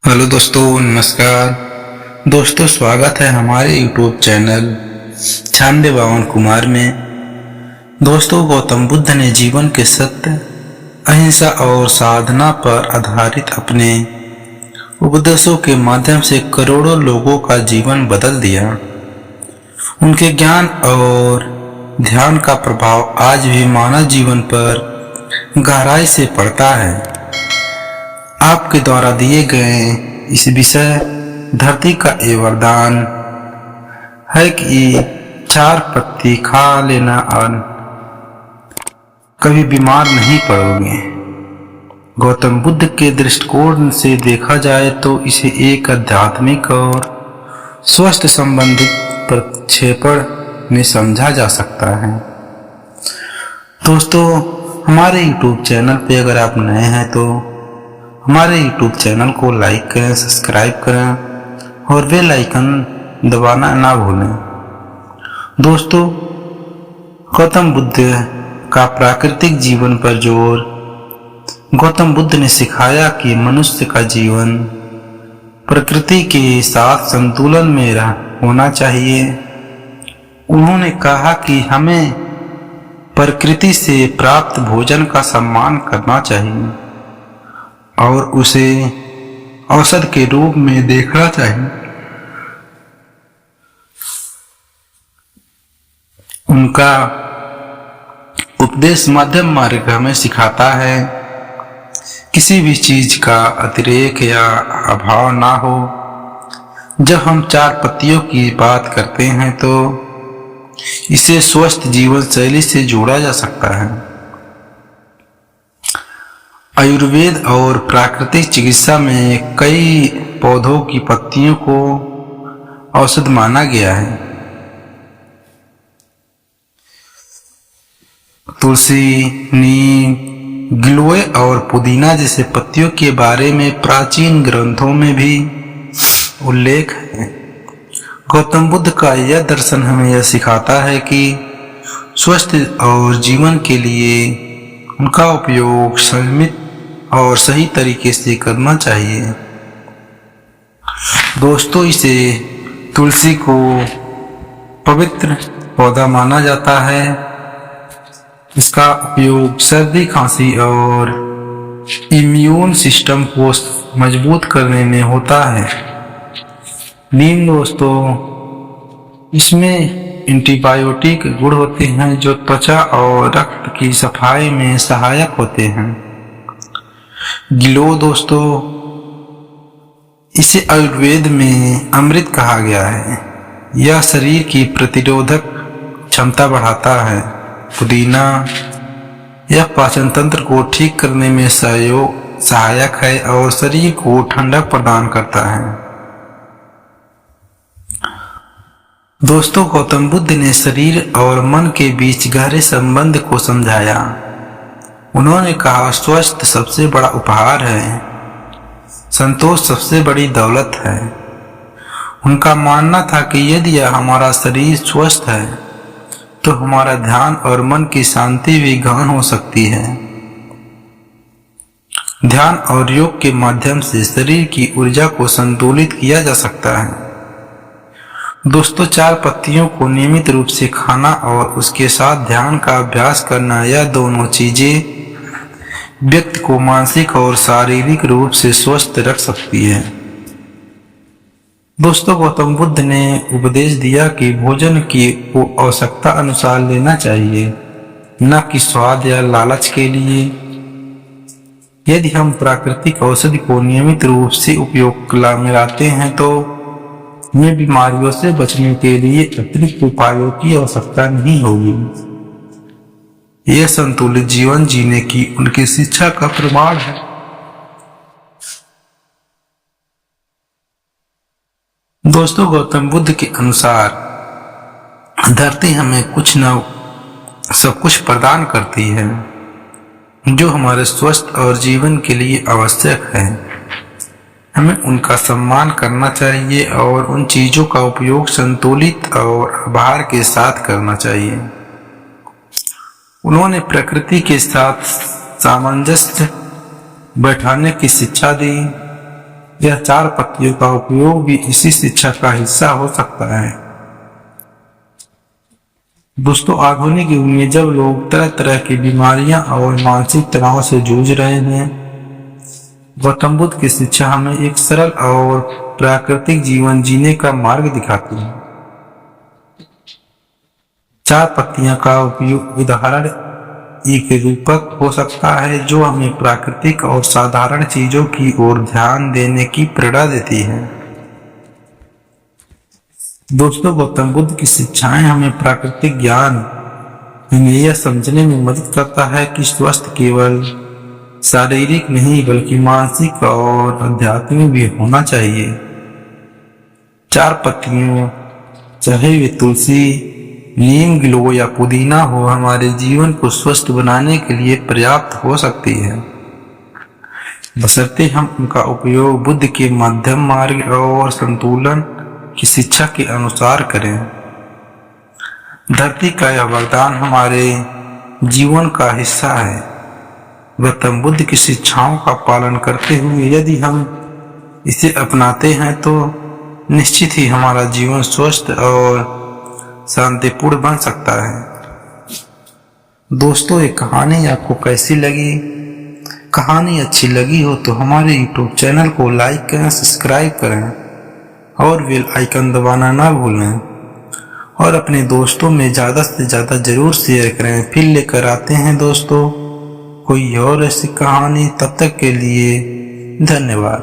Hello दोस्तों, नमस्कार दोस्तों। स्वागत है हमारे यूट्यूब चैनल 9652 में। दोस्तों, गौतम बुद्ध ने जीवन के सत्य, अहिंसा और साधना पर आधारित अपने उपदेशों के माध्यम से करोड़ों लोगों का जीवन बदल दिया। उनके ज्ञान और ध्यान का प्रभाव आज भी मानव जीवन पर गहराई से पड़ता है। आपके द्वारा दिए गए इस विषय धरती का ये वरदान है कि 4 पत्ती खा लेना और कभी बीमार नहीं पड़ोगे। गौतम बुद्ध के दृष्टिकोण से देखा जाए तो इसे एक आध्यात्मिक और स्वास्थ्य संबंधित प्रक्षेपण में समझा जा सकता है। दोस्तों, हमारे यूट्यूब चैनल पे अगर आप नए हैं तो हमारे यूट्यूब चैनल को लाइक करें, सब्सक्राइब करें और बेल आइकन दबाना ना भूलें। दोस्तों, गौतम बुद्ध का प्राकृतिक जीवन पर जोर। गौतम बुद्ध ने सिखाया कि मनुष्य का जीवन प्रकृति के साथ संतुलन में होना चाहिए। उन्होंने कहा कि हमें प्रकृति से प्राप्त भोजन का सम्मान करना चाहिए और उसे औषध के रूप में देखना चाहिए। उनका उपदेश मध्यम मार्ग हमें सिखाता है, किसी भी चीज का अतिरेक या अभाव ना हो। जब हम 4 पत्तियों की बात करते हैं तो इसे स्वस्थ जीवन शैली से जोड़ा जा सकता है। आयुर्वेद और प्राकृतिक चिकित्सा में कई पौधों की पत्तियों को औषध माना गया है। तुलसी, नीम, गिलोय और पुदीना जैसे पत्तियों के बारे में प्राचीन ग्रंथों में भी उल्लेख है। गौतम बुद्ध का यह दर्शन हमें यह सिखाता है कि स्वस्थ और जीवन के लिए उनका उपयोग संयमित और सही तरीके से करना चाहिए। दोस्तों, इसे तुलसी को पवित्र पौधा माना जाता है। इसका उपयोग सर्दी, खांसी और इम्यून सिस्टम को मजबूत करने में होता है। नीम दोस्तों, इसमें एंटीबायोटिक गुण होते हैं जो त्वचा और रक्त की सफाई में सहायक होते हैं। गिलोय दोस्तों, इसे आयुर्वेद में अमृत कहा गया है। यह शरीर की प्रतिरोधक क्षमता बढ़ाता है। पुदीना, यह पाचन तंत्र को ठीक करने में सहायक है और शरीर को ठंडक प्रदान करता है। दोस्तों, गौतम बुद्ध ने शरीर और मन के बीच गहरे संबंध को समझाया। उन्होंने कहा, स्वस्थ सबसे बड़ा उपहार है, संतोष सबसे बड़ी दौलत है। उनका मानना था कि यदि हमारा शरीर स्वस्थ है तो हमारा ध्यान और मन की शांति भी गहन हो सकती है। ध्यान और योग के माध्यम से शरीर की ऊर्जा को संतुलित किया जा सकता है। दोस्तों, 4 पत्तियों को नियमित रूप से खाना और उसके साथ ध्यान का अभ्यास करना, यह दोनों चीजें व्यक्ति को मानसिक और शारीरिक रूप से स्वस्थ रख सकती है। दोस्तों, गौतम बुद्ध ने उपदेश दिया कि भोजन की आवश्यकता अनुसार लेना चाहिए, न कि स्वाद या लालच के लिए। यदि हम प्राकृतिक औषधि को नियमित रूप से उपयोग में लाते हैं तो हमें बीमारियों से बचने के लिए अतिरिक्त उपायों की आवश्यकता नहीं होगी। यह संतुलित जीवन जीने की उनकी शिक्षा का प्रमाण है। दोस्तों, गौतम बुद्ध के अनुसार धरती हमें कुछ न सब कुछ प्रदान करती है जो हमारे स्वस्थ और जीवन के लिए आवश्यक है। हमें उनका सम्मान करना चाहिए और उन चीजों का उपयोग संतुलित और आभार के साथ करना चाहिए। उन्होंने प्रकृति के साथ सामंजस्य बैठाने की शिक्षा दी यह 4 पत्तियों का उपयोग भी इसी शिक्षा का हिस्सा हो सकता है। दोस्तों, आधुनिक युग में जब लोग तरह तरह की बीमारियां और मानसिक तनाव से जूझ रहे हैं, गौतम बुद्ध की शिक्षा हमें एक सरल और प्राकृतिक जीवन जीने का मार्ग दिखाती है। 4 पत्तियां का उपयोग उदाहरण एक रूपक हो सकता है जो हमें प्राकृतिक और साधारण चीजों की ओर ध्यान देने की प्रेरणा देती है। दोस्तों, गौतम बुद्ध की शिक्षाएं हमें प्राकृतिक ज्ञान हमें यह समझने में मदद करता है कि स्वास्थ्य केवल शारीरिक नहीं बल्कि मानसिक और आध्यात्मिक भी होना चाहिए। 4 पत्तियों, चाहे वे तुलसी, नीम, गिलोय या पुदीना हो, हमारे जीवन को स्वस्थ बनाने के लिए पर्याप्त हो सकती है, बशर्ते हम उनका उपयोग बुद्ध के मध्यम मार्ग और संतुलन की शिक्षा के अनुसार करें। धरती का यह वरदान हमारे जीवन का हिस्सा है। गौतम बुद्ध की शिक्षाओं का पालन करते हुए यदि हम इसे अपनाते हैं तो निश्चित ही हमारा जीवन स्वस्थ और शांतिपूर्ण बन सकता है। दोस्तों, ये कहानी आपको कैसी लगी? कहानी अच्छी लगी हो तो हमारे YouTube चैनल को लाइक करें, सब्सक्राइब करें और बेल आइकन दबाना ना भूलें और अपने दोस्तों में ज़्यादा से ज़्यादा ज़रूर शेयर करें। फिर लेकर आते हैं दोस्तों कोई और ऐसी कहानी। तब तक के लिए धन्यवाद।